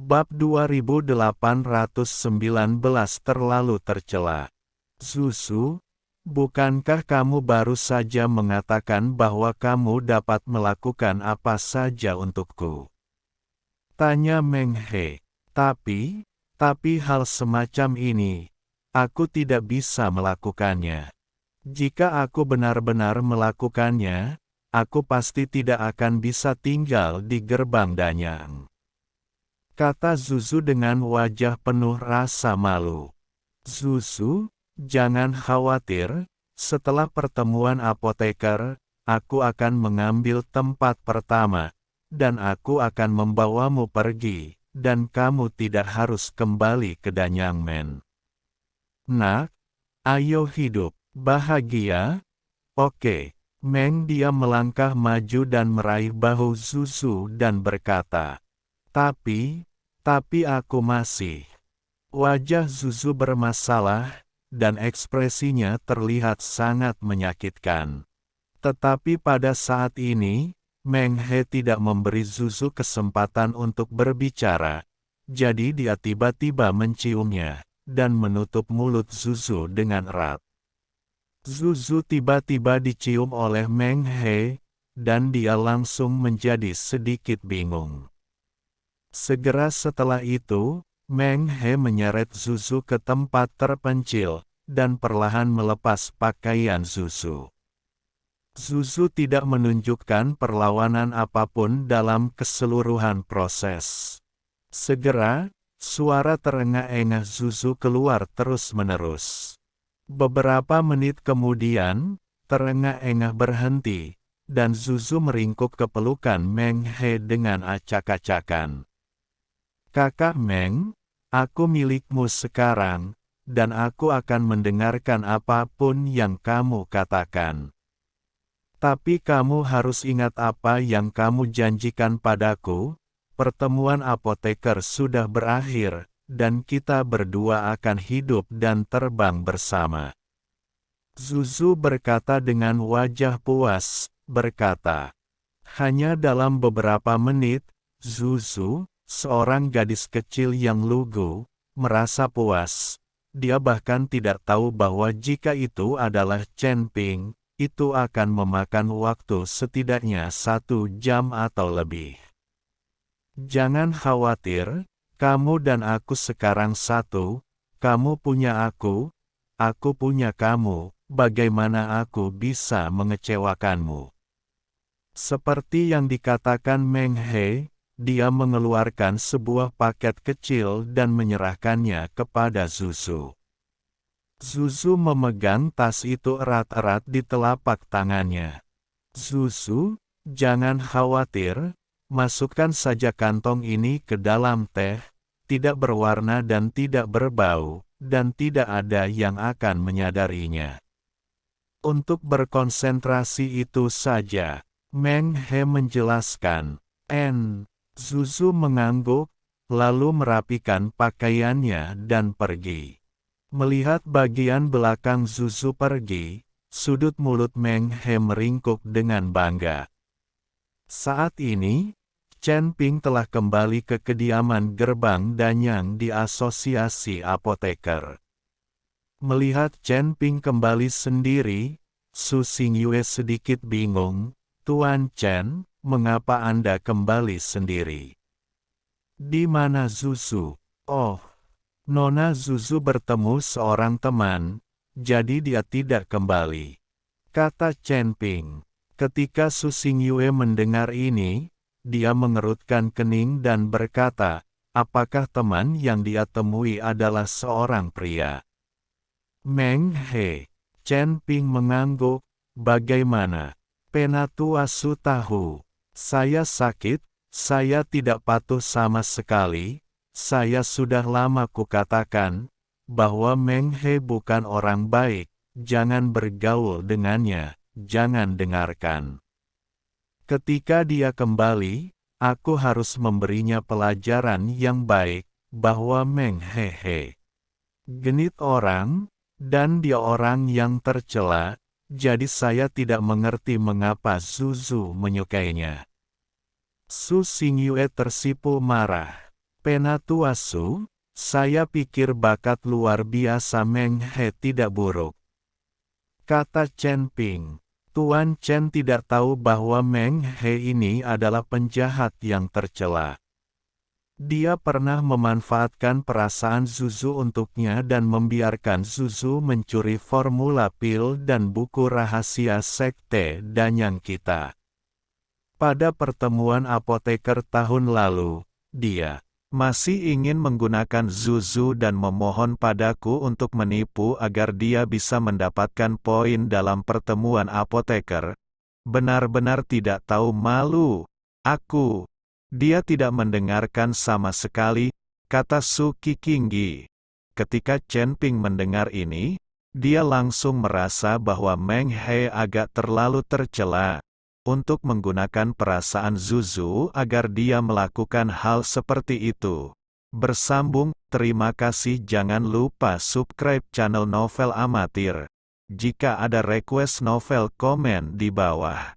Bab 2819 terlalu tercela. Zuzu, bukankah kamu baru saja mengatakan bahwa kamu dapat melakukan apa saja untukku? Tanya Meng He. Tapi hal semacam ini, aku tidak bisa melakukannya. Jika aku benar-benar melakukannya, aku pasti tidak akan bisa tinggal di gerbang Danyang. Kata Zuzu dengan wajah penuh rasa malu. Zuzu, jangan khawatir, setelah pertemuan apoteker, aku akan mengambil tempat pertama, dan aku akan membawamu pergi, dan kamu tidak harus kembali ke Danyangmen. Nak, ayo hidup bahagia. Oke. Meng dia melangkah maju dan meraih bahu Zuzu dan berkata, Tapi aku masih. Wajah Zuzu bermasalah, dan ekspresinya terlihat sangat menyakitkan. Tetapi pada saat ini, Meng He tidak memberi Zuzu kesempatan untuk berbicara, jadi dia tiba-tiba menciumnya, dan menutup mulut Zuzu dengan erat. Zuzu tiba-tiba dicium oleh Meng He, dan dia langsung menjadi sedikit bingung. Segera setelah itu, Meng He menyeret Zuzu ke tempat terpencil, dan perlahan melepas pakaian Zuzu. Zuzu tidak menunjukkan perlawanan apapun dalam keseluruhan proses. Segera, suara terengah-engah Zuzu keluar terus-menerus. Beberapa menit kemudian, terengah-engah berhenti, dan Zuzu meringkuk ke pelukan Meng He dengan acak-acakan. Kakak Meng, aku milikmu sekarang, dan aku akan mendengarkan apapun yang kamu katakan. Tapi kamu harus ingat apa yang kamu janjikan padaku, pertemuan apoteker sudah berakhir, dan kita berdua akan hidup dan terbang bersama. Zuzu berkata dengan wajah puas, berkata, hanya dalam beberapa menit, Zuzu, seorang gadis kecil yang lugu, merasa puas. Dia bahkan tidak tahu bahwa jika itu adalah Chen Ping, itu akan memakan waktu setidaknya 1 jam atau lebih. Jangan khawatir, kamu dan aku sekarang satu, kamu punya aku punya kamu, bagaimana aku bisa mengecewakanmu? Seperti yang dikatakan Meng He, dia mengeluarkan sebuah paket kecil dan menyerahkannya kepada Zuzu. Zuzu memegang tas itu erat-erat di telapak tangannya. Zuzu, jangan khawatir, masukkan saja kantong ini ke dalam teh, tidak berwarna dan tidak berbau, dan tidak ada yang akan menyadarinya. Untuk berkonsentrasi itu saja, Meng He menjelaskan. Zuzu mengangguk, lalu merapikan pakaiannya dan pergi. Melihat bagian belakang Zuzu pergi, sudut mulut Meng He meringkuk dengan bangga. Saat ini, Chen Ping telah kembali ke kediaman gerbang Danyang di Asosiasi Apoteker. Melihat Chen Ping kembali sendiri, Su Xingyue sedikit bingung, Tuan Chen, mengapa Anda kembali sendiri? Di mana Zuzu? Oh, Nona Zuzu bertemu seorang teman, jadi dia tidak kembali. Kata Chen Ping. Ketika Su Xingyue mendengar ini, dia mengerutkan kening dan berkata, apakah teman yang dia temui adalah seorang pria? Meng He. Chen Ping mengangguk, bagaimana? Penatua Su tahu. Saya sakit, saya tidak patuh sama sekali, saya sudah lama kukatakan, bahwa Meng He bukan orang baik, jangan bergaul dengannya, jangan dengarkan. Ketika dia kembali, aku harus memberinya pelajaran yang baik, bahwa Meng He genit orang, dan dia orang yang tercela, jadi saya tidak mengerti mengapa Zuzu menyukainya. Su Xingyue tersipu marah. Penatuasu, saya pikir bakat luar biasa Meng He tidak buruk. Kata Chen Ping. Tuan Chen tidak tahu bahwa Meng He ini adalah penjahat yang tercela. Dia pernah memanfaatkan perasaan Zuzu untuknya dan membiarkan Zuzu mencuri formula pil dan buku rahasia sekte Danyang kita. Pada pertemuan apoteker tahun lalu, dia masih ingin menggunakan Zuzu dan memohon padaku untuk menipu agar dia bisa mendapatkan poin dalam pertemuan apoteker. Benar-benar tidak tahu malu. Aku. Dia tidak mendengarkan sama sekali, kata Su Qingyi. Ketika Chen Ping mendengar ini, dia langsung merasa bahwa Meng He agak terlalu tercela untuk menggunakan perasaan Zuzu agar dia melakukan hal seperti itu. Bersambung, terima kasih, jangan lupa subscribe channel Novel Amatir. Jika ada request novel, komen di bawah.